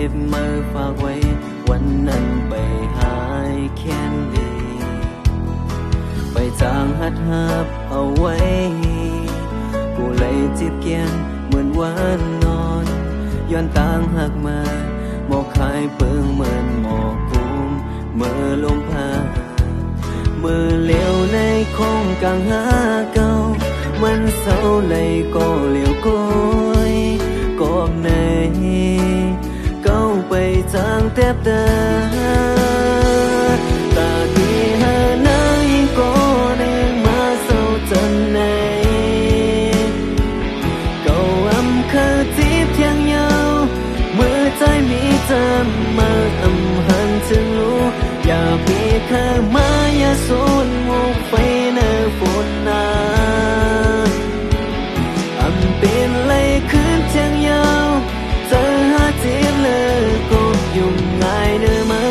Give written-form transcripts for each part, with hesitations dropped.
บมาฝากไว้วันนั้นไปหายแค้นดีไปจางหัดหับเอาไว้กูเลยจิตเกียนเหมือนวันนอนย้อนต่างหักมาหมอกคายเปิงเหมือนหมอกกุมเมื่อลมพามือเลี้ยวในคงกลางหาเก่ามันเศร้าเลยก็เลี้ยวก้อยกอบในเก้าไปจางแทบตาตาที่หาหน้ายิ่งก็เนื่องมาเศร้าจนในเก้าอำคือจีบเทียงยาวเมื่อใจมีเธอมาอำหันถึงรู้อย่าปีเคยมาอย่าสูญมุกไฟในฝนนาอำเป็นเลยคืนเทียงยาวเจอหาจีบเลยก็ยุ่งง่ายเนื้อมา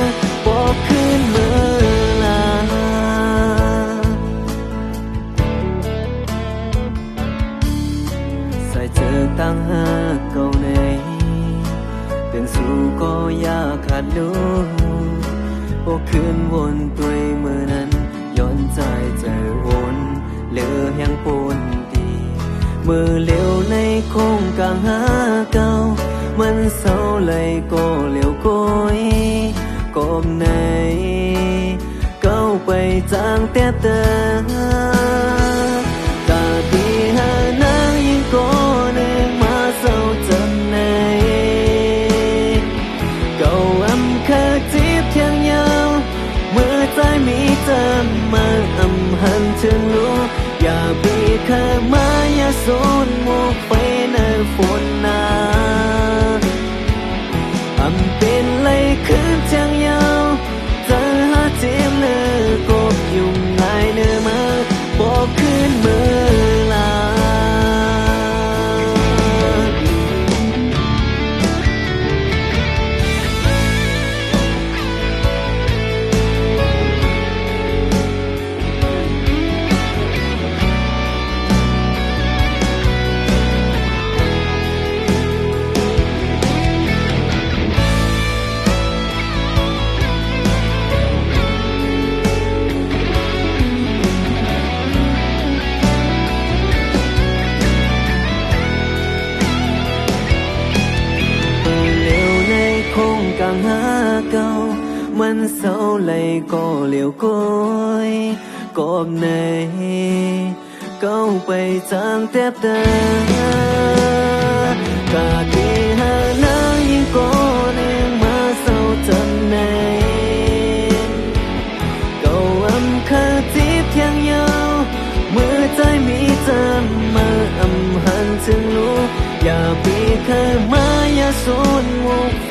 บอกคืนเมื่อลาใส่เจอตั้งหาเก่าในเป็นสู่ก็อยากขาดลูกพวกคืนวนตัวเมื่อนั้นย้อนใจใจวนเหลือยังปนดีมือเลี้ยวในคงกลางหาเก่ามันเศร้าเลยก็เลี้ยวก้อยกบในเก้าไปจางแต่ตาตาที่หานางยิ่งก็เนื่องมาเศร้าจนในเก้าอำคือจีบเทียงยาวเมื่อใจมีเธอมาอำหันถึงรู้อย่าปีเคยมาอย่าสูญมุกไปในฝนนาอำเป็นเลยคืนเทียงยาวเจอหาจีบเลยก็ยุ่งง่ายเนื้อมาบอกคืนเมื่อลากลางหาเก่ามันเศร้าเลยก็เลี้ยวก้อยกอบในเก้าไปจางแทบตากาที่หาหน้ายิ่งก็เนื่องมาเศร้าจนในเก้าอำคือจีบเทียงยาวเมื่อใจมีเธอมาอำหันถึงรู้อย่าปีเคยมาอย่าสูญมุกไฟ